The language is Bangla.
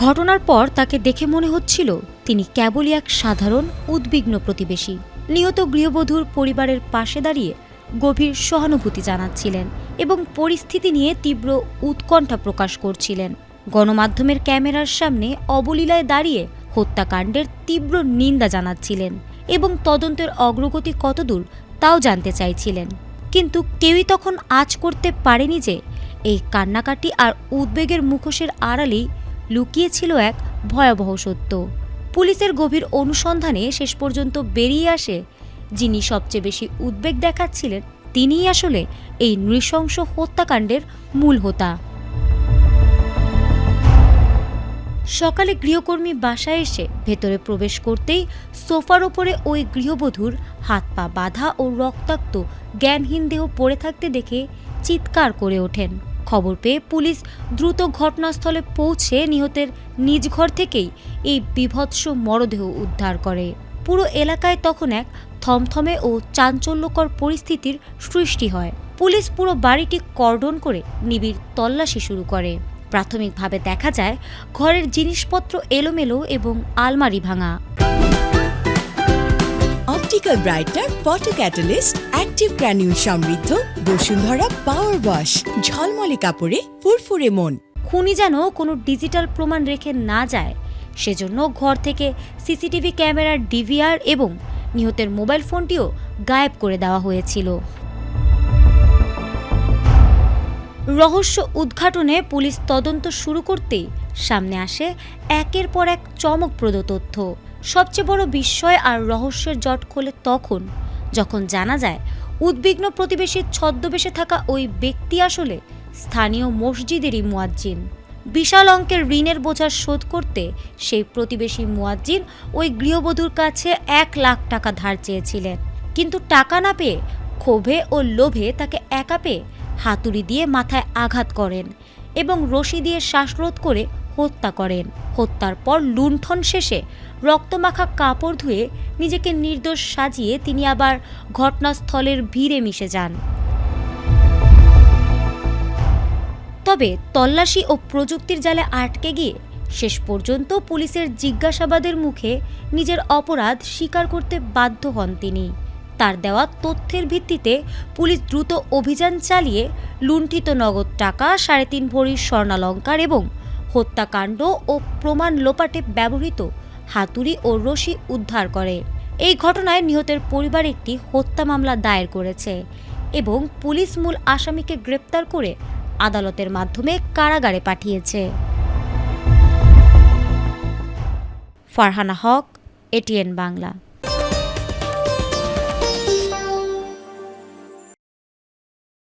ঘটনার পর তাকে দেখে মনে হচ্ছিল তিনি কেবলই এক সাধারণ উদ্বিগ্ন প্রতিবেশী। নিহত গৃহবধূর পরিবারের পাশে দাঁড়িয়ে গভীর সহানুভূতি জানাচ্ছিলেন এবং পরিস্থিতি নিয়ে তীব্র উৎকণ্ঠা প্রকাশ করছিলেন। গণমাধ্যমের ক্যামেরার সামনে অবলীলায় দাঁড়িয়ে হত্যাকাণ্ডের তীব্র নিন্দা জানাচ্ছিলেন এবং তদন্তের অগ্রগতি কতদূর তাও জানতে চাইছিলেন। কিন্তু কেউই তখন আঁচ করতে পারেনি যে এই কান্নাকাটি আর উদ্বেগের মুখোশের আড়ালেই লুকিয়েছিল এক ভয়াবহ সত্য। পুলিশের গভীর অনুসন্ধানে শেষ পর্যন্ত বেরিয়ে আসে যিনি সবচেয়ে বেশি উদ্বেগ দেখাচ্ছিলেন তিনিই আসলে এই নৃশংস হত্যাকাণ্ডের মূল হোতা। সকালে গৃহকর্মী বাসায় এসে ভেতরে প্রবেশ করতেই সোফার ওপরে ওই গৃহবধূর হাত পা বাঁধা ও রক্তাক্ত জ্ঞানহীন দেহ পড়ে থাকতে দেখে চিৎকার করে ওঠেন। খবর পেয়ে পুলিশ দ্রুত ঘটনাস্থলে পৌঁছে নিহতের নিজ ঘর থেকেই এই বিভৎস মরদেহ উদ্ধার করে। পুরো এলাকায় তখন এক থমথমে ও চাঞ্চল্যকর পরিস্থিতির সৃষ্টি হয়। পুলিশ পুরো বাড়িটি কর্ডন করে নিবিড় তল্লাশি শুরু করে। প্রাথমিকভাবে দেখা যায় ঘরের জিনিসপত্র এলোমেলো এবং আলমারি ভাঙা। Optical brightener photo catalyst active granule সমৃদ্ধ বসুন্ধরা পাওয়ার ওয়াশ, ঝলমলে কাপড়ে ফুরফুরে মন। খুনি যেন কোনো ডিজিটাল প্রমাণ রেখে না যায় সেজন্য ঘর থেকে সিসিটিভি ক্যামেরার ডিভিআর এবং নিহতের মোবাইল ফোনটিও গায়েব করে দেওয়া হয়েছিল। রহস্য উদ্ঘাটনে পুলিশ তদন্ত শুরু করতেই সামনে আসে একের পর এক চমকপ্রদ তথ্য। সবচেয়ে বড় বিস্ময় আর রহস্যের জট খোলে তখন যখন জানা যায় উদ্বিগ্ন প্রতিবেশীর ছদ্মবেশে থাকা ওই ব্যক্তি আসলে স্থানীয় মসজিদেরই মুয়াজ্জিন। বিশাল অঙ্কের ঋণের বোঝা শোধ করতে সেই প্রতিবেশী মুয়াজ্জিন ওই গৃহবধূর কাছে 1 লাখ টাকা ধার চেয়েছিলেন, কিন্তু টাকা না পেয়ে ক্ষোভে ও লোভে তাকে একা পেয়ে হাতুড়ি দিয়ে মাথায় আঘাত করেন এবং রশি দিয়ে শ্বাসরোধ করে হত্যা করেন। হত্যার পর লুণ্ঠন শেষে রক্তমাখা কাপড় ধুয়ে নিজেকে নির্দোষ সাজিয়ে তিনি আবার ঘটনাস্থলের ভিড়ে মিশে যান। তবে তল্লাশি ও প্রযুক্তির জালে আটকে গিয়ে শেষ পর্যন্ত পুলিশের জিজ্ঞাসাবাদের মুখে নিজের অপরাধ স্বীকার করতে বাধ্য হন তিনি। তার দেওয়া তথ্যের ভিত্তিতে পুলিশ দ্রুত অভিযান চালিয়ে লুণ্ঠিত নগদ টাকা, 3.5 ভরি স্বর্ণালংকার এবং হত্যাকাণ্ড ও প্রমাণ লোপাটে ব্যবহৃত হাতুড়ি ও রশি উদ্ধার করে। এই ঘটনায় নিহতের পরিবার একটি হত্যা মামলা দায়ের করেছে এবং পুলিশ মূল আসামিকে গ্রেপ্তার করে আদালতের মাধ্যমে কারাগারে পাঠিয়েছে। ফারহানা হক, ATN বাংলা।